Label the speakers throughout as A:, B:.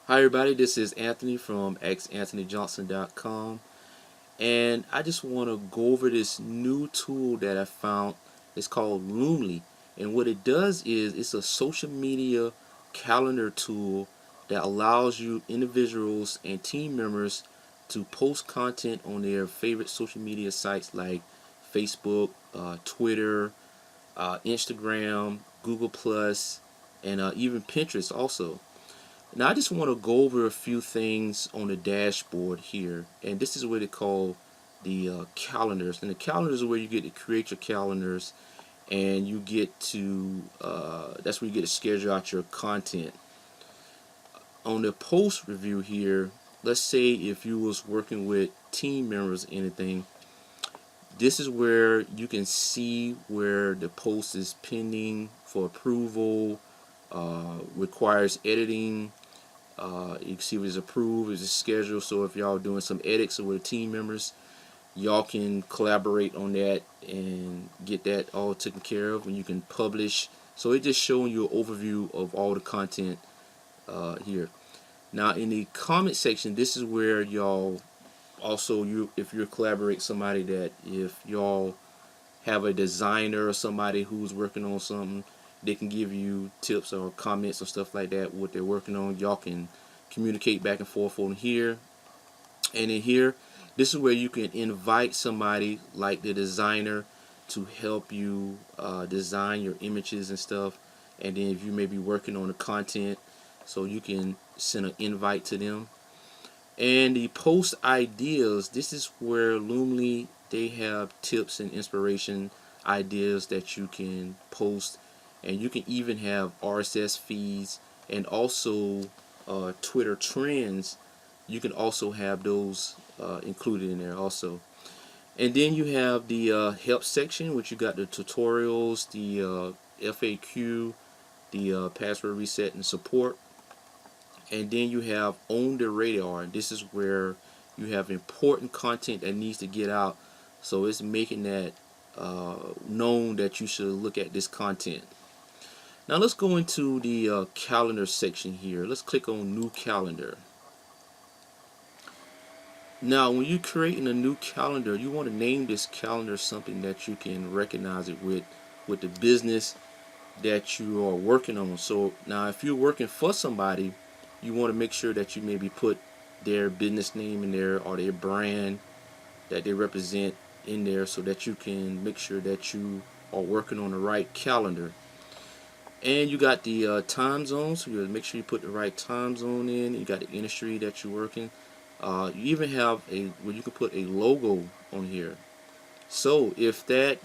A: Hi everybody, this is Anthony from xanthonyjohnson.com, and I just want to go over this new tool that I found. It's called Loomly, and what it does is it's a social media calendar tool that allows you individuals and team members to post content on their favorite social media sites like Facebook, Twitter, Instagram, Google Plus, and even Pinterest also. Now I just want to go over a few things on the dashboard here, and this is what they call the calendars. And the calendars are where you get to create your calendars, and you get to that's where you get to schedule out your content. On the post review here, let's say if you was working with team members or anything, this is where you can see where the post is pending for approval, requires editing. You can see if it's approved, if it's scheduled. So if y'all doing some edits with team members, y'all can collaborate on that and get that all taken care of, and you can publish. So it's just showing you an overview of all the content here. Now in the comment section, this is where y'all also, if you're collaborate somebody, that if y'all have a designer or somebody who's working on something, they can give you tips or comments or stuff like that, what they're working on. Y'all can communicate back and forth on here. And in here, this is where you can invite somebody like the designer to help you design your images and stuff. And then if you may be working on the content, so you can send an invite to them. And the post ideas, this is where Loomly, they have tips and inspiration ideas that you can post, and you can even have RSS feeds and also Twitter trends. You can also have those included in there also. And then you have the help section, which you got the tutorials, the FAQ, the password reset and support. And then you have on the radar, and this is where you have important content that needs to get out, so it's making that known that you should look at this content. Now let's go into the calendar section here. Let's click on new calendar. Now when you're creating a new calendar, you want to name this calendar something that you can recognize it with the business that you are working on. So now if you're working for somebody, you want to make sure that you maybe put their business name in there or their brand that they represent in there, so that you can make sure that you are working on the right calendar. And you got the time zone, so you make sure you put the right time zone in. You got the industry that you're working. You even have where you can put a logo on here. So if that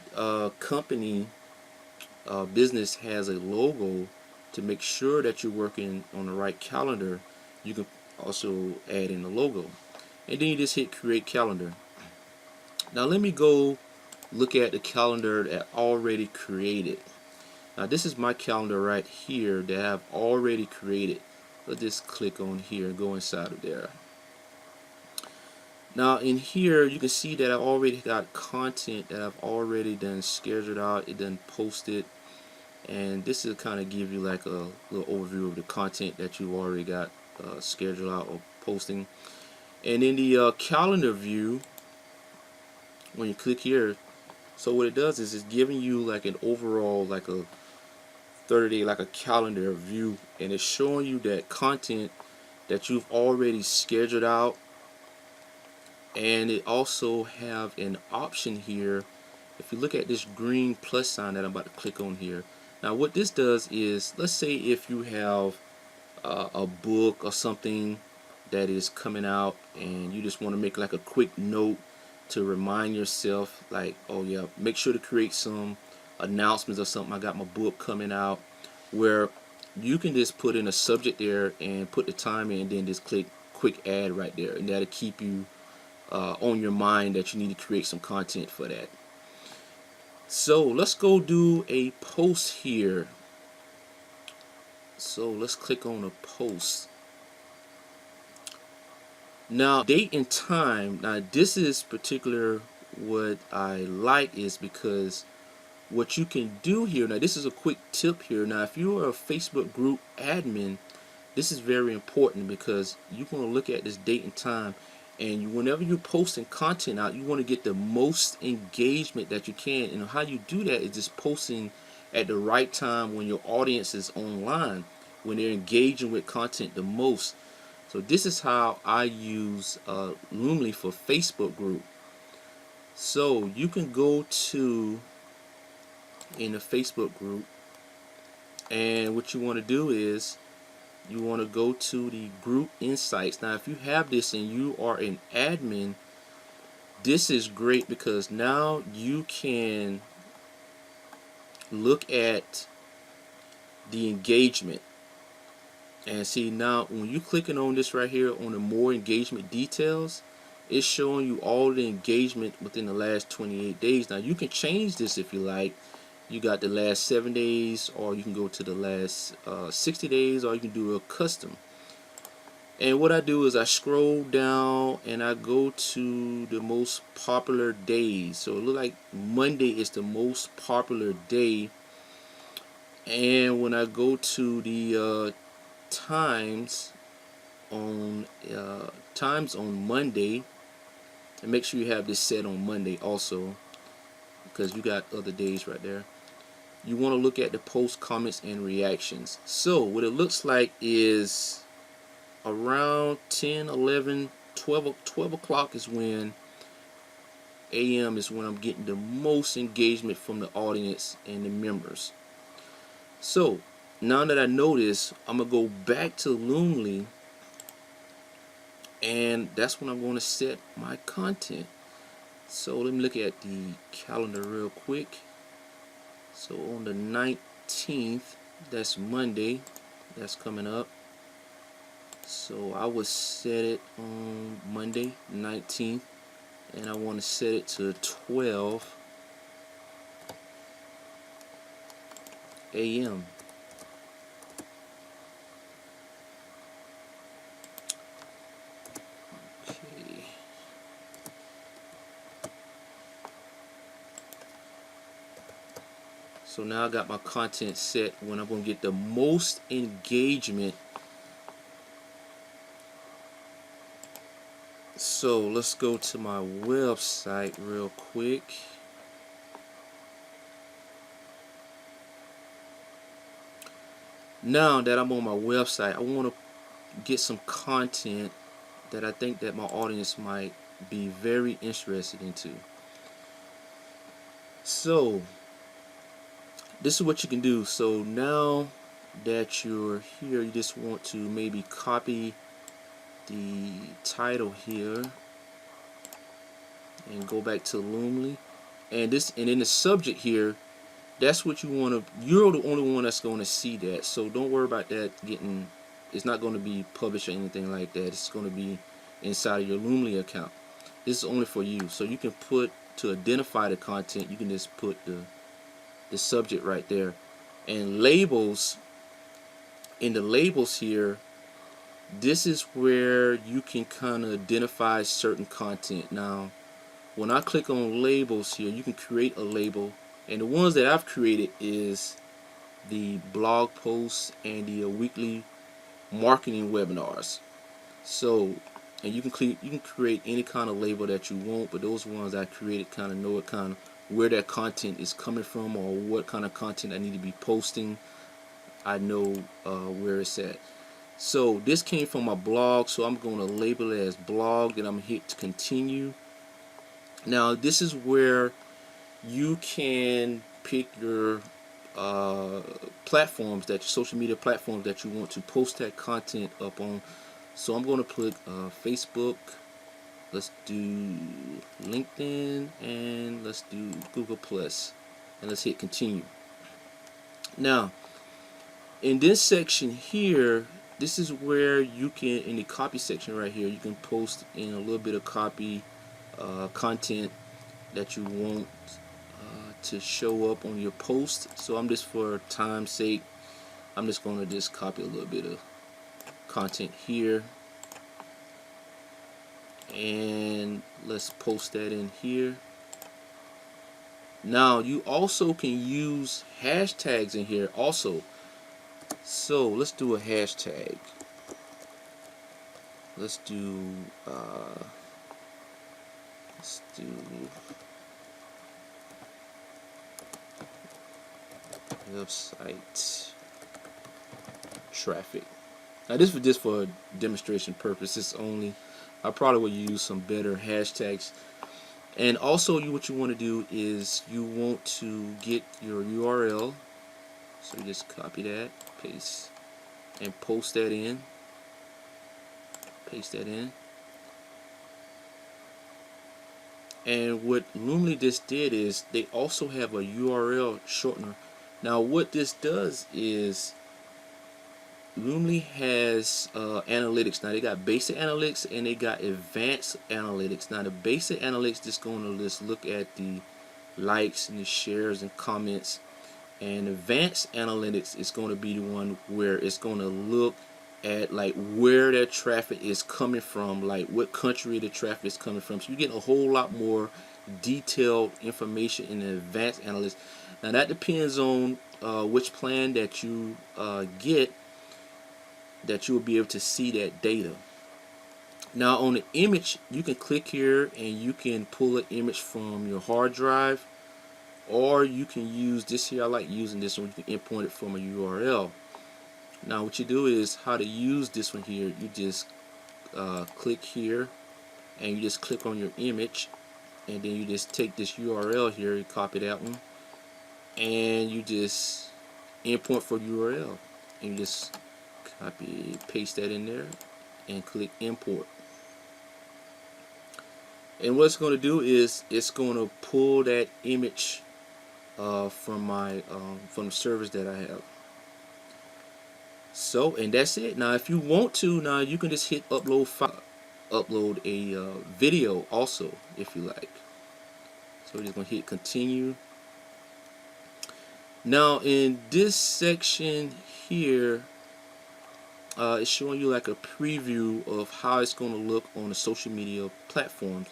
A: company business has a logo, to make sure that you're working on the right calendar, you can also add in the logo. And then you just hit create calendar. Now let me go look at the calendar that I already created. Now this is my calendar right here that I've already created. Let's just click on here and go inside of there. Now in here you can see that I already got content that I've already done scheduled out, it done posted. And this will kind of give you like a little overview of the content that you've already got scheduled out or posting. And in the calendar view, when you click here, so what it does is it's giving you like an overall, like a 30-day, like a calendar view, and it's showing you that content that you've already scheduled out. And it also have an option here. If you look at this green plus sign that I'm about to click on here, now what this does is, let's say if you have a book or something that is coming out, and you just want to make like a quick note to remind yourself, like, oh yeah, make sure to create some announcements or something, I got my book coming out, where you can just put in a subject there and put the time in, and then just click quick add right there, and that'll keep you on your mind that you need to create some content for that. So let's go do a post here. So let's click on a post. Now date and time. Now this is particular what I like, is because what you can do here, now this is a quick tip here. Now if you are a Facebook group admin, This is very important because you're going to look at this date and time, and whenever you're posting content out, you want to get the most engagement that you can. And how you do that is just posting at the right time when your audience is online, when they're engaging with content the most. So this is how I use Loomly for Facebook group. So you can go to in the Facebook group, and what you want to do is you want to go to the group insights. Now if you have this and you are an admin, this is great because now you can look at the engagement and see. Now when you clicking on this right here on the more engagement details, it's showing you all the engagement within the last 28 days. Now you can change this if you like. You got the last 7 days, or you can go to the last 60 days, or you can do a custom. And what I do is I scroll down and I go to the most popular days. So it looks like Monday is the most popular day. And when I go to the times on Monday, and make sure you have this set on Monday also, because you got other days right there. You want to look at the post, comments, and reactions. So what it looks like is around 10, 11, 12 o'clock is when AM is when I'm getting the most engagement from the audience and the members. So now that I know this, I'm gonna go back to Loomly, and that's when I'm going to set my content. So let me look at the calendar real quick. So on the 19th, that's Monday, that's coming up. So I would set it on Monday 19th, and I want to set it to 12 a.m. Okay. So now I got my content set when I'm going to get the most engagement. So let's go to my website real quick. Now that I'm on my website, I want to get some content that I think that my audience might be very interested into. So this is what you can do. So now that you're here, you just want to maybe copy the title here and go back to Loomly, and in the subject here, that's what you want to. You're the only one that's going to see that, so don't worry about that getting. It's not going to be published or anything like that. It's going to be inside of your Loomly account. This is only for you, so you can put, to identify the content, you can just put the subject right there, and labels. In the labels here, this is where you can kind of identify certain content. Now when I click on labels here, you can create a label, and the ones that I've created is the blog posts and the weekly marketing webinars. So, and you can create any kind of label that you want, but those ones I created kind of know it kind of where that content is coming from, or what kind of content I need to be posting. I know where it's at. So this came from my blog, so I'm going to label it as blog, and I'm going to hit continue. Now this is where you can pick your platforms, that social media platforms that you want to post that content up on. So I'm going to put Facebook, let's do LinkedIn, and let's do Google Plus, and let's hit continue. Now in this section here, this is where you can, in the copy section right here, you can post in a little bit of copy content that you want to show up on your post. So I'm just, for time's sake, I'm just going to just copy a little bit of content here, and let's post that in here. Now you also can use hashtags in here also. So let's do a hashtag. let's do let's do website traffic. Now this was just for demonstration purposes only. I probably would use some better hashtags. And also, what you want to do is you want to get your URL. So you just copy that, paste, and post that in. Paste that in. And what Loomly just did is they also have a URL shortener. Now what this does is Loomly has analytics. Now they got basic analytics and they got advanced analytics. Now the basic analytics just going to just look at the likes and the shares and comments, and advanced analytics is going to be the one where it's going to look at like where that traffic is coming from, like what country the traffic is coming from. So you get a whole lot more detailed information in the advanced analytics. Now that depends on which plan that you get, that you will be able to see that data. Now on the image, you can click here and you can pull an image from your hard drive, or you can use this here. I like using this one. You can import it from a URL. Now what you do is how to use this one here. You just click here and you just click on your image, and then you just take this URL here, you copy that one, and you just import for URL, and you just copy paste that in there and click import. And what it's going to do is it's going to pull that image from my from the servers that I have. So, and that's it. Now if you want to, now you can just hit upload file, upload a video also if you like. So we're just going to hit continue. Now in this section here, it's showing you like a preview of how it's going to look on the social media platforms,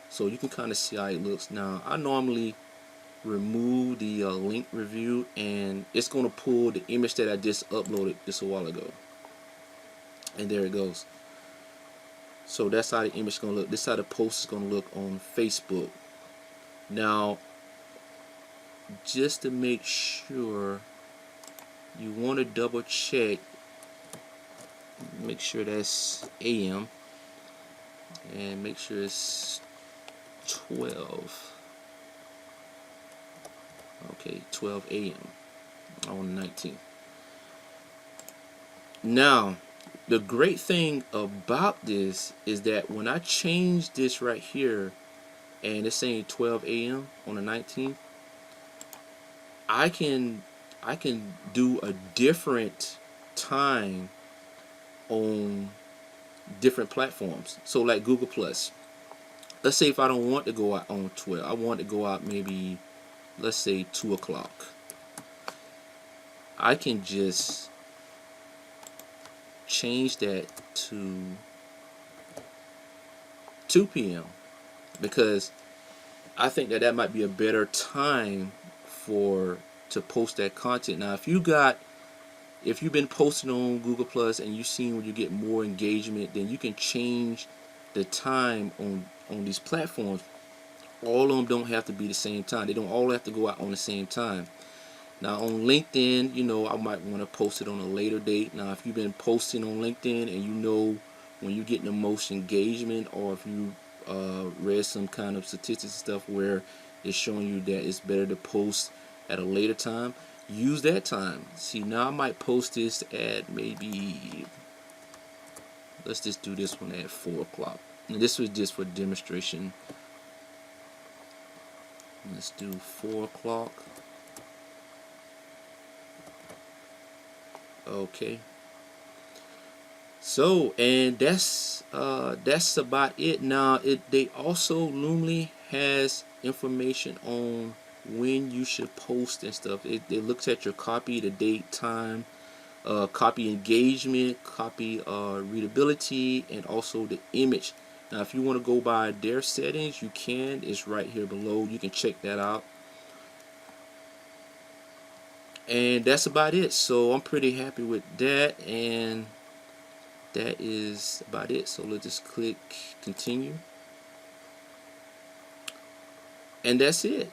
A: so you can kind of see how it looks. Now I normally remove the link review, and it's going to pull the image that I just uploaded just a while ago, and there it goes. So that's how the image is going to look. This is how the post is going to look on Facebook. Now just to make sure, you want to double check, make sure that's AM, and make sure it's 12. Okay, 12 AM on the 19th. Now the great thing about this is that when I change this right here and it's saying 12 AM on the 19th, I can do a different time on different platforms. So like Google Plus, let's say if I don't want to go out on 12, I want to go out maybe, let's say 2 o'clock, I can just change that to 2 p.m. because I think that might be a better time to post that content. Now if you've been posting on Google Plus and you've seen where you get more engagement, then you can change the time on these platforms. All of them don't have to be the same time. They don't all have to go out on the same time. Now on LinkedIn, I might want to post it on a later date. Now if you've been posting on LinkedIn and you know when you're getting the most engagement, or if you read some kind of statistics and stuff where it's showing you that it's better to post at a later time, use that time. See, now I might post this at maybe, let's just do this one at 4 o'clock. And this was just for demonstration. Let's do 4 o'clock. Okay. So, and that's about it. Now they also, Loomly has information on when you should post and stuff. It looks at your copy, the date, time, copy engagement, copy readability, and also the image. Now if you want to go by their settings, you can. It's right here below. You can check that out. And that's about it. So I'm pretty happy with that, and that is about it. So let's just click continue, and that's it.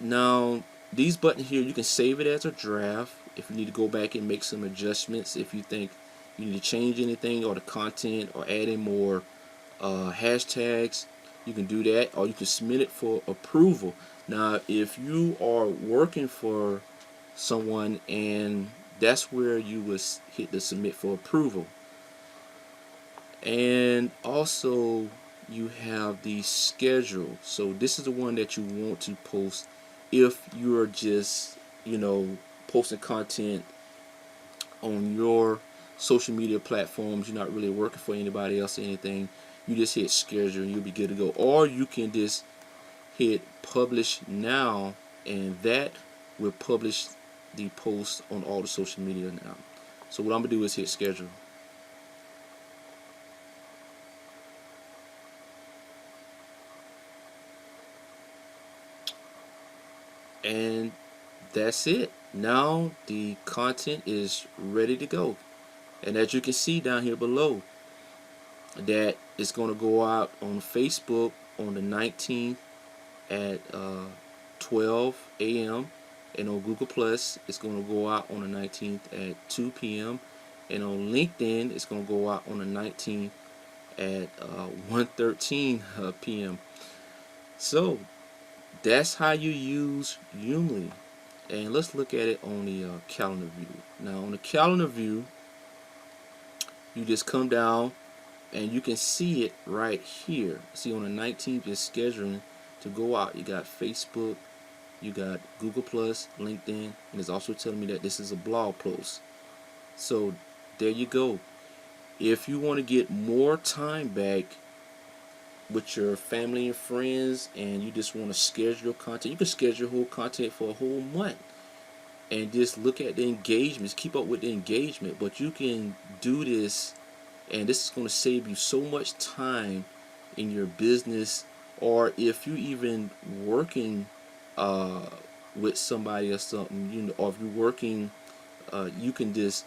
A: Now these buttons here, you can save it as a draft if you need to go back and make some adjustments, if you think you need to change anything or the content or add in more hashtags. You can do that, or you can submit it for approval. Now if you are working for someone, and that's where you would hit the submit for approval. And also you have the schedule. So this is the one that you want to post if you're just, posting content on your social media platforms. You're not really working for anybody else or anything. You just hit schedule and you'll be good to go. Or you can just hit publish now, and that will publish the post on all the social media now. So what I'm gonna do is hit schedule. And that's it. Now the content is ready to go. And as you can see down here below, that it's going to go out on Facebook on the 19th at 12 a.m. and on Google Plus it's going to go out on the 19th at 2 p.m. and on LinkedIn it's going to go out on the 19th at 1:13 p.m. So that's how you use Loomly. And let's look at it on the calendar view. Now on the calendar view, you just come down and you can see it right here. See, on the 19th is scheduling to go out. You got Facebook, you got Google Plus, LinkedIn, and it's also telling me that this is a blog post. So there you go. If you want to get more time back with your family and friends, and you just want to schedule content, you can schedule whole content for a whole month and just look at the engagements, keep up with the engagement. But you can do this, and this is going to save you so much time in your business, or if you even working with somebody or something, or if you're working, you can just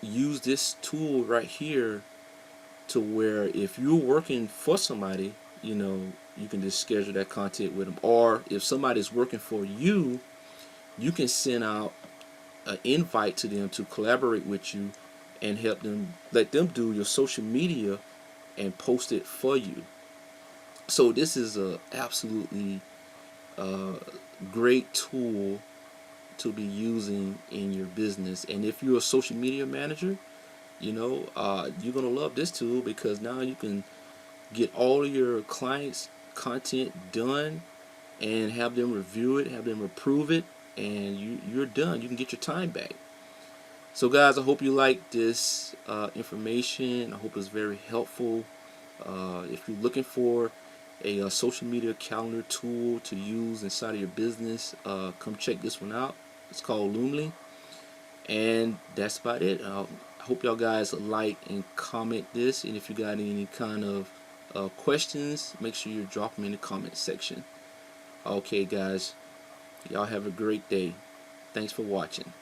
A: use this tool right here to where if you're working for somebody, you can just schedule that content with them. Or if somebody's working for you, you can send out an invite to them to collaborate with you and help them, let them do your social media and post it for you. So this is a absolutely great tool to be using in your business. And if you're a social media manager, you're gonna love this tool, because now you can get all of your clients' content done and have them review it, have them approve it, and you're done. You can get your time back. So guys, I hope you like this information. I hope it's very helpful. If you're looking for a social media calendar tool to use inside of your business, come check this one out. It's called Loomly. And that's about it. I hope y'all guys like and comment this, and if you got any kind of questions, make sure you drop them in the comment section. Okay guys, y'all have a great day. Thanks for watching.